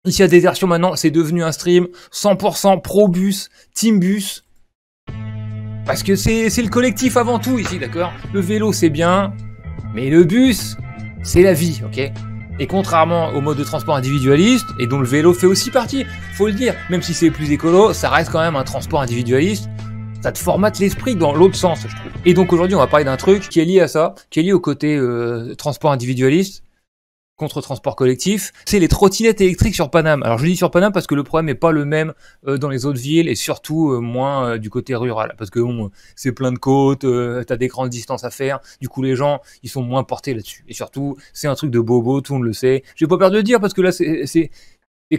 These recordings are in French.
Ici à Désertion maintenant, c'est devenu un stream 100% pro-bus, team bus. Parce que c'est le collectif avant tout ici, d'accord? Le vélo c'est bien, mais le bus, c'est la vie, ok? Et contrairement au mode de transport individualiste, et dont le vélo fait aussi partie, faut le dire, même si c'est plus écolo, ça reste quand même un transport individualiste. Ça te formate l'esprit dans l'autre sens, je trouve. Et donc aujourd'hui, on va parler d'un truc qui est lié à ça, qui est lié au côté transport individualiste contre transport collectif, c'est les trottinettes électriques sur Paname. Alors je dis sur Paname parce que le problème n'est pas le même dans les autres villes et surtout moins du côté rural. Parce que bon, c'est plein de côtes, t'as des grandes distances à faire, du coup les gens ils sont moins portés là-dessus. Et surtout, c'est un truc de bobo, tout le monde le sait. J'ai pas peur de le dire parce que là c'est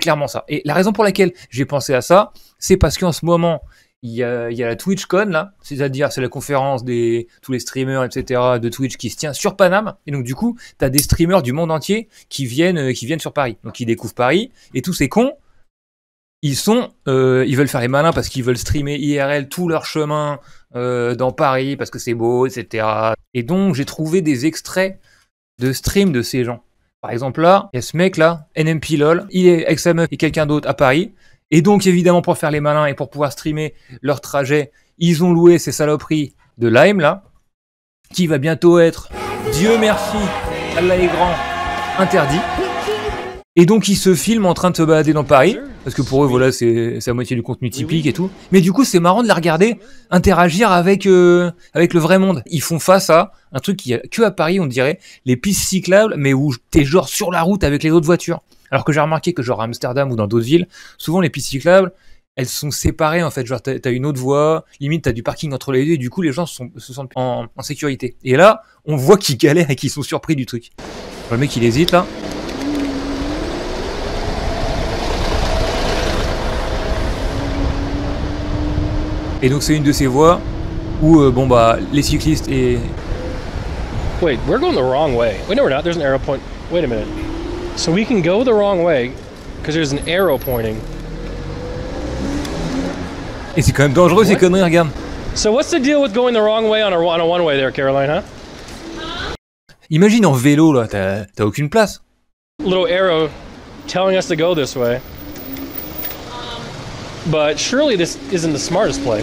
clairement ça. Et la raison pour laquelle j'ai pensé à ça, c'est parce qu'en ce moment, il y a la TwitchCon là, c'est-à-dire c'est la conférence des tous les streamers etc de Twitch qui se tient sur Paname et donc du coup t'as des streamers du monde entier qui viennent sur Paris, donc ils découvrent Paris et tous ces cons ils veulent faire les malins parce qu'ils veulent streamer IRL tout leur chemin dans Paris parce que c'est beau etc et donc j'ai trouvé des extraits de stream de ces gens. Par exemple là il y a ce mec là NMP LOL, il est avec sa meuf et quelqu'un d'autre à Paris. Et donc, évidemment, pour faire les malins et pour pouvoir streamer leur trajet, ils ont loué ces saloperies de Lime, là, qui va bientôt être, Dieu merci, Allah est grand, interdit. Et donc, ils se filment en train de se balader dans Paris, parce que pour eux, voilà, c'est à moitié du contenu typique et tout. Mais du coup, c'est marrant de la regarder interagir avec le vrai monde. Ils font face à un truc qui a que à Paris, on dirait, les pistes cyclables, mais où t'es genre sur la route avec les autres voitures. Alors que j'ai remarqué que genre à Amsterdam ou dans d'autres villes, souvent les pistes cyclables, elles sont séparées en fait. Genre t'as une autre voie, limite t'as du parking entre les deux et du coup les gens se sentent en sécurité. Et là, on voit qu'ils galèrent et qu'ils sont surpris du truc. Le mec il hésite là. Et donc c'est une de ces voies où bon bah les cyclistes et... Wait, we're going the wrong way. Wait, no we're not, there's an arrow point. Wait a minute. So we can go the wrong way because there's an arrow pointing. Et c'est quand même dangereux ces conneries, regarde. So what's the deal with going the wrong way on a one-way there, Caroline, huh? Imagine en vélo là, t'as aucune place. Little arrow telling us to go this way. But surely this isn't the smartest play.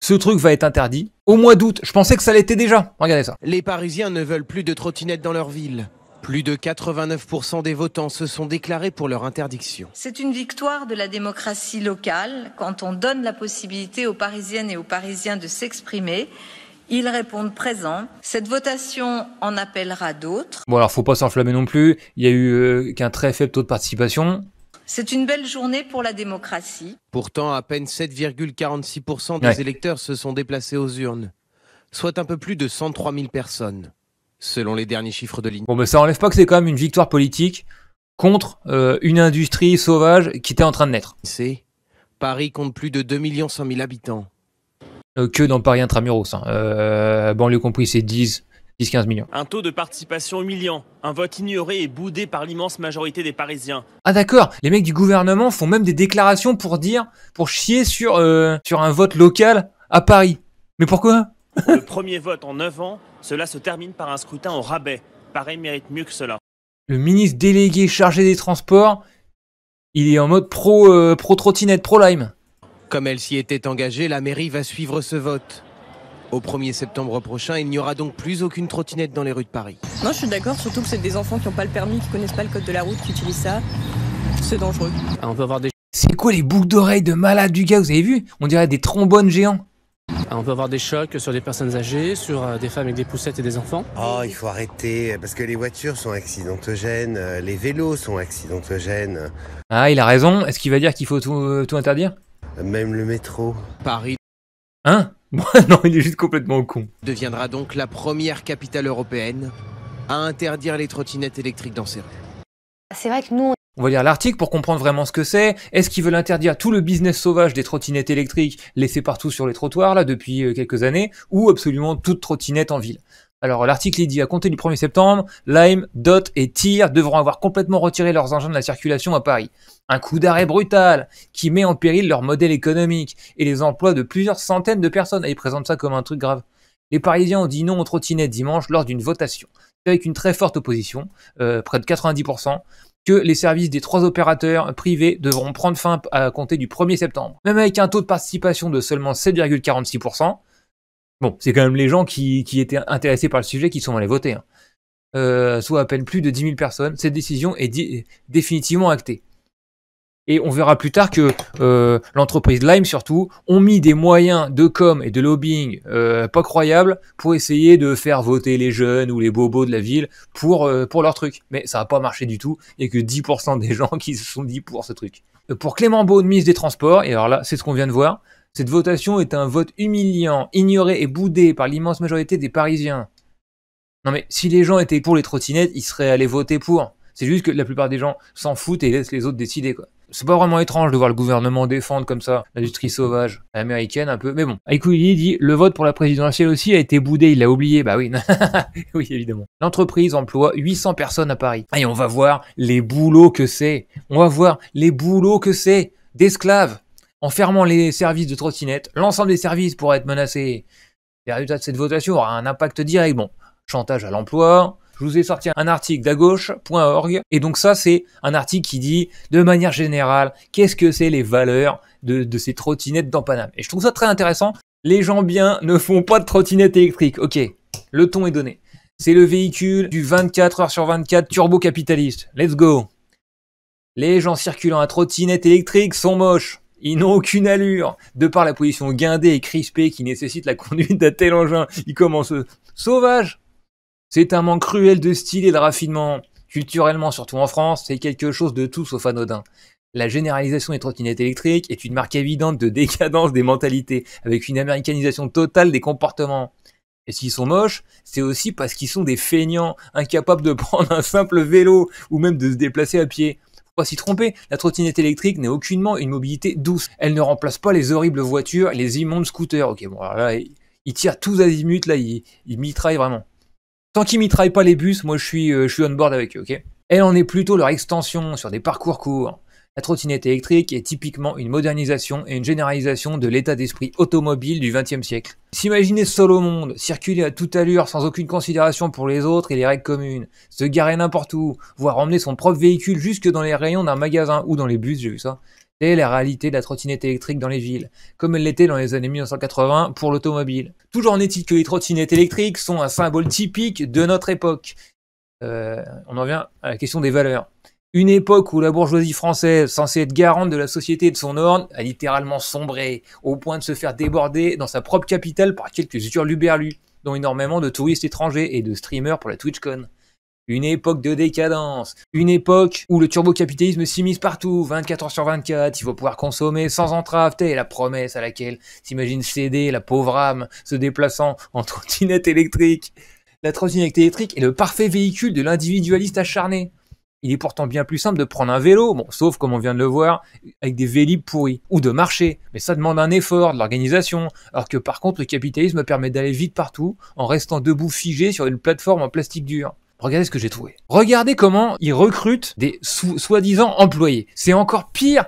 Ce truc va être interdit au mois d'août. Je pensais que ça l'était déjà. Regardez ça. Les Parisiens ne veulent plus de trottinettes dans leur ville. Plus de 89% des votants se sont déclarés pour leur interdiction. C'est une victoire de la démocratie locale quand on donne la possibilité aux Parisiennes et aux Parisiens de s'exprimer. Ils répondent présents. Cette votation en appellera d'autres. Bon alors faut pas s'enflammer non plus. Il y a eu qu'un très faible taux de participation. C'est une belle journée pour la démocratie. Pourtant, à peine 7,46% des électeurs se sont déplacés aux urnes, soit un peu plus de 103 000 personnes, selon les derniers chiffres de l'INE. Bon, mais ça enlève pas que c'est quand même une victoire politique contre une industrie sauvage qui était en train de naître. Paris compte plus de 2 100 000 habitants. Que dans Paris intramuros. Banlieue compris, c'est 10-15 millions. Un taux de participation humiliant, un vote ignoré et boudé par l'immense majorité des Parisiens. Ah d'accord, les mecs du gouvernement font même des déclarations pour chier sur un vote local à Paris. Mais pourquoi? Le premier vote en 9 ans, cela se termine par un scrutin au rabais. Paris mérite mieux que cela. Le ministre délégué chargé des transports, il est en mode pro-trottinette, pro-lime. Comme elle s'y était engagée, la mairie va suivre ce vote. Au 1er septembre prochain, il n'y aura donc plus aucune trottinette dans les rues de Paris. Non, je suis d'accord, surtout que c'est des enfants qui n'ont pas le permis, qui connaissent pas le code de la route, qui utilisent ça. C'est dangereux. On peut avoir des... C'est quoi les boucles d'oreilles de malade du gars, vous avez vu? On dirait des trombones géants. On peut avoir des chocs sur des personnes âgées, sur des femmes avec des poussettes et des enfants. Oh, il faut arrêter, parce que les voitures sont accidentogènes, les vélos sont accidentogènes. Ah, il a raison. Est-ce qu'il va dire qu'il faut tout interdire? Même le métro. Paris... Hein? Non, il est juste complètement con. Deviendra donc la première capitale européenne à interdire les trottinettes électriques dans ses rues. C'est vrai que nous... On va lire l'article pour comprendre vraiment ce que c'est. Est-ce qu'ils veulent interdire tout le business sauvage des trottinettes électriques laissées partout sur les trottoirs là depuis quelques années, ou absolument toute trottinette en ville? Alors l'article il dit à compter du 1er septembre, Lime, Dot et Tir devront avoir complètement retiré leurs engins de la circulation à Paris. Un coup d'arrêt brutal qui met en péril leur modèle économique et les emplois de plusieurs centaines de personnes. Et ils présentent ça comme un truc grave. Les Parisiens ont dit non aux trottinettes dimanche lors d'une votation, avec une très forte opposition, près de 90%, que les services des 3 opérateurs privés devront prendre fin à compter du 1er septembre. Même avec un taux de participation de seulement 7,46%, bon, c'est quand même les gens qui étaient intéressés par le sujet qui sont allés voter, hein. Soit à peine plus de 10 000 personnes, cette décision est définitivement actée. Et on verra plus tard que l'entreprise Lime, surtout, ont mis des moyens de com et de lobbying pas croyables pour essayer de faire voter les jeunes ou les bobos de la ville pour leur truc. Mais ça n'a pas marché du tout, et que 10% des gens qui se sont dit pour ce truc. Pour Clément Beaune, ministre des Transports, et alors là, c'est ce qu'on vient de voir, cette votation est un vote humiliant, ignoré et boudé par l'immense majorité des Parisiens. Non mais, si les gens étaient pour les trottinettes, ils seraient allés voter pour. C'est juste que la plupart des gens s'en foutent et laissent les autres décider, quoi. C'est pas vraiment étrange de voir le gouvernement défendre comme ça l'industrie sauvage américaine un peu, mais bon. Aikouli dit « Le vote pour la présidentielle aussi a été boudé, il l'a oublié ». Bah oui, oui évidemment. L'entreprise emploie 800 personnes à Paris. Et on va voir les boulots que c'est. On va voir les boulots que c'est d'esclaves. En fermant les services de trottinettes, l'ensemble des services pourraient être menacés. Les résultats de cette votation aura un impact direct. Bon, chantage à l'emploi. Je vous ai sorti un article d'agauche.org, et donc ça c'est un article qui dit, de manière générale, qu'est-ce que c'est les valeurs de ces trottinettes dans Paname. Et je trouve ça très intéressant. Les gens bien ne font pas de trottinettes électriques. Ok, le ton est donné. C'est le véhicule du 24 heures sur 24 turbo-capitaliste. Let's go. Les gens circulant à trottinette électrique sont moches. Ils n'ont aucune allure. De par la position guindée et crispée qui nécessite la conduite d'un tel engin, ils commencent sauvages. C'est un manque cruel de style et de raffinement. Culturellement, surtout en France, c'est quelque chose de tout sauf anodin. La généralisation des trottinettes électriques est une marque évidente de décadence des mentalités, avec une américanisation totale des comportements. Et s'ils sont moches, c'est aussi parce qu'ils sont des feignants, incapables de prendre un simple vélo, ou même de se déplacer à pied. Faut pas s'y tromper, la trottinette électrique n'est aucunement une mobilité douce. Elle ne remplace pas les horribles voitures et les immondes scooters. Ok, bon, alors là, ils tirent tous azimuts, là, ils mitraillent vraiment. Tant qu'ils mitraillent pas les bus, moi je suis on board avec eux, ok. Elle en est plutôt leur extension sur des parcours courts. La trottinette électrique est typiquement une modernisation et une généralisation de l'état d'esprit automobile du XXe siècle. S'imaginer seul au monde, circuler à toute allure sans aucune considération pour les autres et les règles communes, se garer n'importe où, voire emmener son propre véhicule jusque dans les rayons d'un magasin ou dans les bus, j'ai vu ça. C'est la réalité de la trottinette électrique dans les villes, comme elle l'était dans les années 1980 pour l'automobile. Toujours en est-il que les trottinettes électriques sont un symbole typique de notre époque. On en vient à la question des valeurs. Une époque où la bourgeoisie française, censée être garante de la société et de son ordre, a littéralement sombré, au point de se faire déborder dans sa propre capitale par quelques hurluberlus, dont énormément de touristes étrangers et de streamers pour la TwitchCon. Une époque de décadence, une époque où le turbo-capitalisme s'immisce partout, 24 heures sur 24, il faut pouvoir consommer sans entrave, telle est la promesse à laquelle s'imagine céder la pauvre âme se déplaçant en trottinette électrique. La trottinette électrique est le parfait véhicule de l'individualiste acharné. Il est pourtant bien plus simple de prendre un vélo, bon, sauf comme on vient de le voir, avec des vélib pourris, ou de marcher, mais ça demande un effort, de l'organisation, alors que par contre le capitalisme permet d'aller vite partout, en restant debout figé sur une plateforme en plastique dur. Regardez ce que j'ai trouvé. Regardez comment ils recrutent des soi-disant employés. C'est encore pire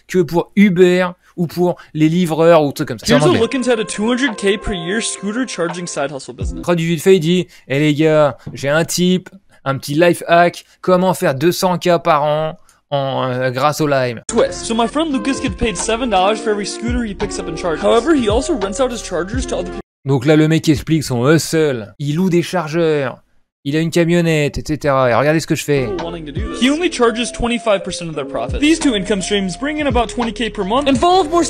que pour Uber ou pour les livreurs ou trucs comme ça. Here's a look into the 200K per year scooter charging side hustle business. Traduit vite fait, il dit « Eh les gars, j'ai un petit life hack, comment faire 200K par an grâce au Lime. » Twist. So my friend Lucas gets paid $7 for every scooter he picks up and charges. However, he also rents out his chargers to other people. Donc là, le mec explique son hustle. Il loue des chargeurs. Il a une camionnette, etc. Et regardez ce que je fais. He only charges 25% of their profit. These two income streams bring in about 20K per month and full of more.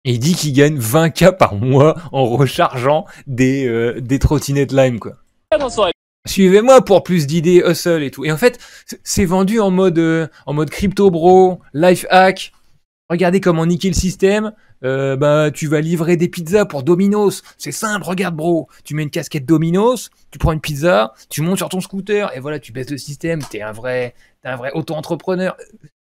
Et il dit qu'il gagne 20K par mois en rechargeant des trottinettes Lime, quoi. Suivez-moi pour plus d'idées hustle et tout. Et en fait, c'est vendu en mode crypto bro, life hack. Regardez comment niquer le système. Tu vas livrer des pizzas pour Domino's. C'est simple, regarde bro. Tu mets une casquette Domino's, tu prends une pizza, tu montes sur ton scooter et voilà, tu baisses le système. T'es un vrai auto-entrepreneur.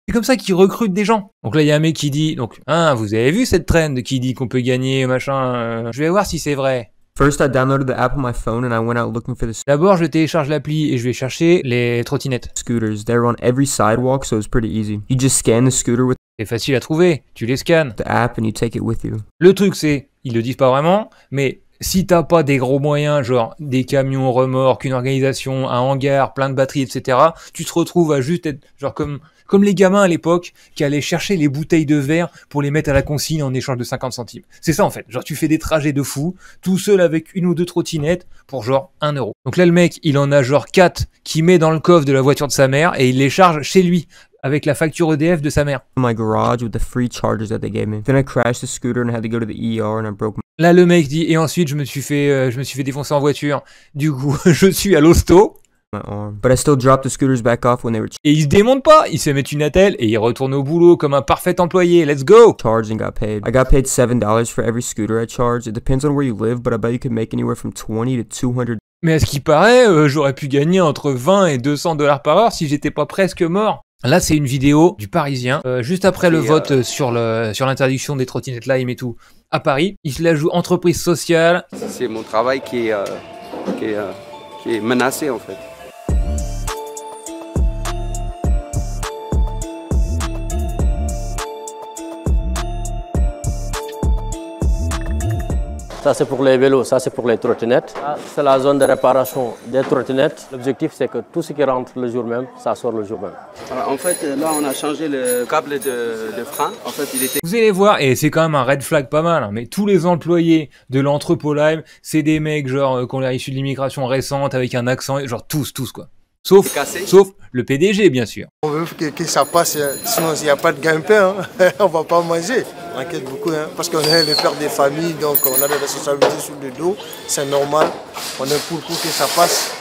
C'est comme ça qu'ils recrutent des gens. Donc là, il y a un mec qui dit, donc, vous avez vu cette trend qui dit qu'on peut gagner, machin. Je vais voir si c'est vrai. First, I downloaded the app on my phone and I went out looking for the D'abord, je télécharge l'appli et je vais chercher les trottinettes. scooters. They were on every sidewalk, so it's pretty easy. You just scan the scooter with C'est facile à trouver, tu les scannes. the app and you take it with you. Le truc c'est, ils le disent pas vraiment, mais si t'as pas des gros moyens, genre des camions, remorques, une organisation, un hangar, plein de batteries, etc., tu te retrouves à juste être genre comme les gamins à l'époque qui allaient chercher les bouteilles de verre pour les mettre à la consigne en échange de 50 centimes. C'est ça en fait. Genre tu fais des trajets de fou, tout seul avec une ou deux trottinettes pour genre 1 euro. Donc là le mec, il en a genre 4 qui met dans le coffre de la voiture de sa mère et il les charge chez lui avec la facture EDF de sa mère. My garage with the free chargers that they gave me. Then I crashed the scooter and had to go to the ER and I broke my... Là le mec dit et ensuite je me suis fait défoncer en voiture. Du coup, je suis à l'hosto. arm. But I still dropped the scooters back off when they were Et il se démonte pas, il se met une attelle et il retourne au boulot comme un parfait employé. Let's go! charged and got paid. I got paid $7 for every scooter I charged. It depends on where you live, but I bet you could make anywhere from 20 to 200. Mais à ce qui paraît, j'aurais pu gagner entre 20 et 200 $ par heure si j'étais pas presque mort. Là, c'est une vidéo du Parisien, juste après le vote sur l'interdiction des trottinettes Lime et tout, à Paris. Il se la joue entreprise sociale. C'est mon travail qui est menacé en fait. Ça c'est pour les vélos, ça c'est pour les trottinettes. C'est la zone de réparation des trottinettes. L'objectif c'est que tout ce qui rentre le jour même, ça sort le jour même. En fait, là on a changé le câble de frein. En fait, il était... Vous allez voir, et c'est quand même un red flag pas mal, hein, mais tous les employés de l'entrepôt Lime, c'est des mecs genre qui ont l'air issus de l'immigration récente avec un accent, genre tous quoi. Sauf le PDG, bien sûr. On veut que ça passe, sinon il n'y a pas de gagne-pain, hein. On ne va pas manger. On inquiète beaucoup, hein, parce qu'on est le père des familles, donc on a des responsabilités sur le dos, c'est normal. On est pour que ça passe.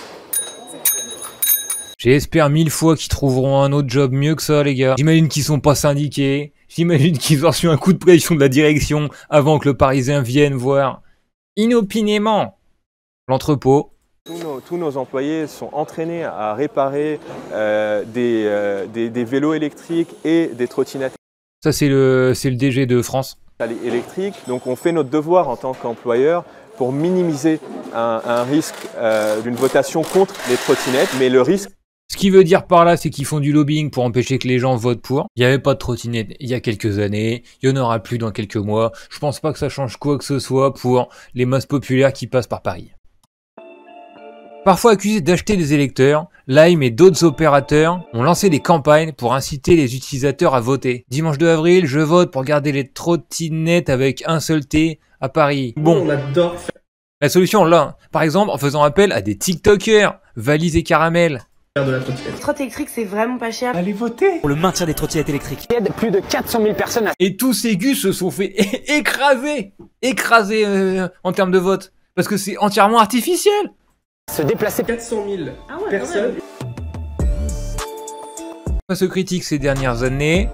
J'espère 1000 fois qu'ils trouveront un autre job mieux que ça, les gars. J'imagine qu'ils sont pas syndiqués. J'imagine qu'ils ont reçu un coup de pression de la direction avant que le Parisien vienne voir inopinément l'entrepôt. Tous nos employés sont entraînés à réparer des vélos électriques et des trottinettes. Ça, c'est le DG de France. Électrique. Donc on fait notre devoir en tant qu'employeur pour minimiser un risque d'une votation contre les trottinettes, mais le risque... Ce qui veut dire par là, c'est qu'ils font du lobbying pour empêcher que les gens votent pour. Il n'y avait pas de trottinette il y a quelques années, il n'y en aura plus dans quelques mois. Je pense pas que ça change quoi que ce soit pour les masses populaires qui passent par Paris. Parfois accusés d'acheter des électeurs, Lime et d'autres opérateurs ont lancé des campagnes pour inciter les utilisateurs à voter. Dimanche 2 avril, je vote pour garder les trottinettes avec un seul T à Paris. Bon, on adore faire la solution là, par exemple en faisant appel à des TikTokers, Valise et Caramel. de la trottinette. Les trottinettes électriques, c'est vraiment pas cher. Allez voter pour le maintien des trottinettes électriques. Il y a plus de 400 000 personnes. Et tous ces gus se sont fait écraser en termes de vote. Parce que c'est entièrement artificiel. Se déplacer 400 000 personnes. On se critique ces dernières années.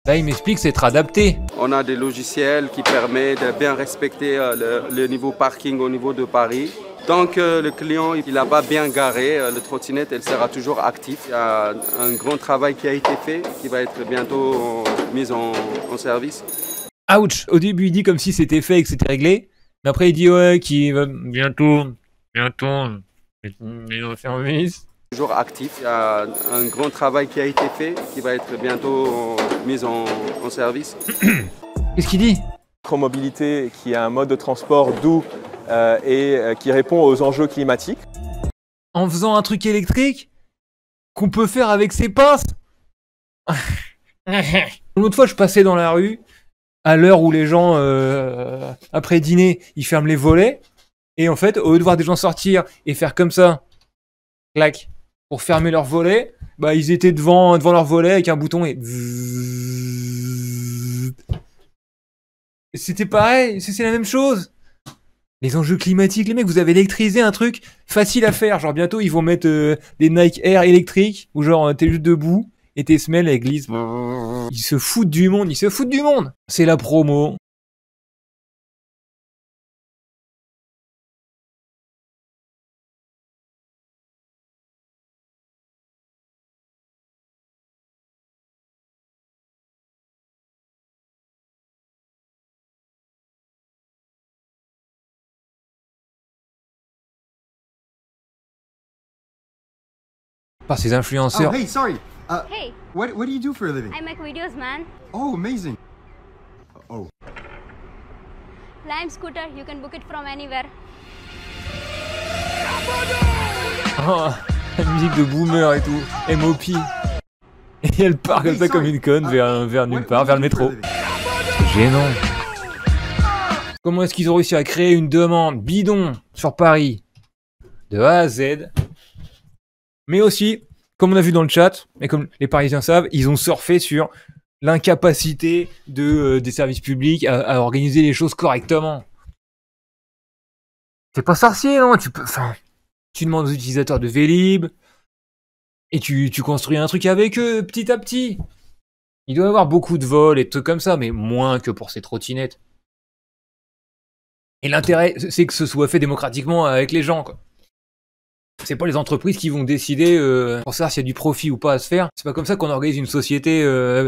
Là, il m'explique s'être adapté. On a des logiciels qui permettent de bien respecter le niveau parking au niveau de Paris. Tant que le client il n'a pas bien garé, le trottinette elle sera toujours active. Il y a un grand travail qui a été fait, qui va être bientôt mis en service. Ouch! Au début, il dit comme si c'était fait et que c'était réglé. Mais après, il dit ouais, qui va bientôt mis en service. Toujours actif. Il y a un grand travail qui a été fait, qui va être bientôt mis en service. Qu'est-ce qu'il dit? Micromobilité, qui est un mode de transport doux et qui répond aux enjeux climatiques. En faisant un truc électrique qu'on peut faire avec ses pinces. Une autre fois, je passais dans la rue à l'heure où les gens, après dîner, ils ferment les volets. Et en fait, au lieu de voir des gens sortir et faire comme ça, clac, pour fermer leurs volets, bah ils étaient devant leur volet avec un bouton et... C'était pareil, c'est la même chose. Les enjeux climatiques, les mecs, vous avez électrisé un truc facile à faire. Genre bientôt, ils vont mettre des Nike Air électriques, où genre t'es juste debout, et tes semelles, elles glissent. Ils se foutent du monde, C'est la promo. Par ces influenceurs. Oh, hey, sorry. Hey. What do you do for a living? I make videos, man. Oh, amazing. Oh. Lime scooter, you can book it from anywhere. Oh, la musique de boomer et tout, MOP. Et elle part comme ça comme une conne vers nulle part, vers le métro. C'est gênant. Comment est-ce qu'ils ont réussi à créer une demande bidon sur Paris de A à Z? Mais aussi, comme on a vu dans le chat, et comme les Parisiens savent, ils ont surfé sur l'incapacité des services publics à organiser les choses correctement. C'est pas sorcier, non? Tu demandes aux utilisateurs de Vélib, et tu construis un truc avec eux, petit à petit. Il doit y avoir beaucoup de vols et de trucs comme ça, mais moins que pour ces trottinettes. Et l'intérêt, c'est que ce soit fait démocratiquement avec les gens, quoi. C'est pas les entreprises qui vont décider pour savoir s'il y a du profit ou pas à se faire. C'est pas comme ça qu'on organise une société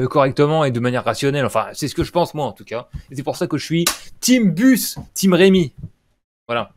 correctement et de manière rationnelle. Enfin, c'est ce que je pense moi en tout cas. Et c'est pour ça que je suis Team Bus, Team Rémi. Voilà.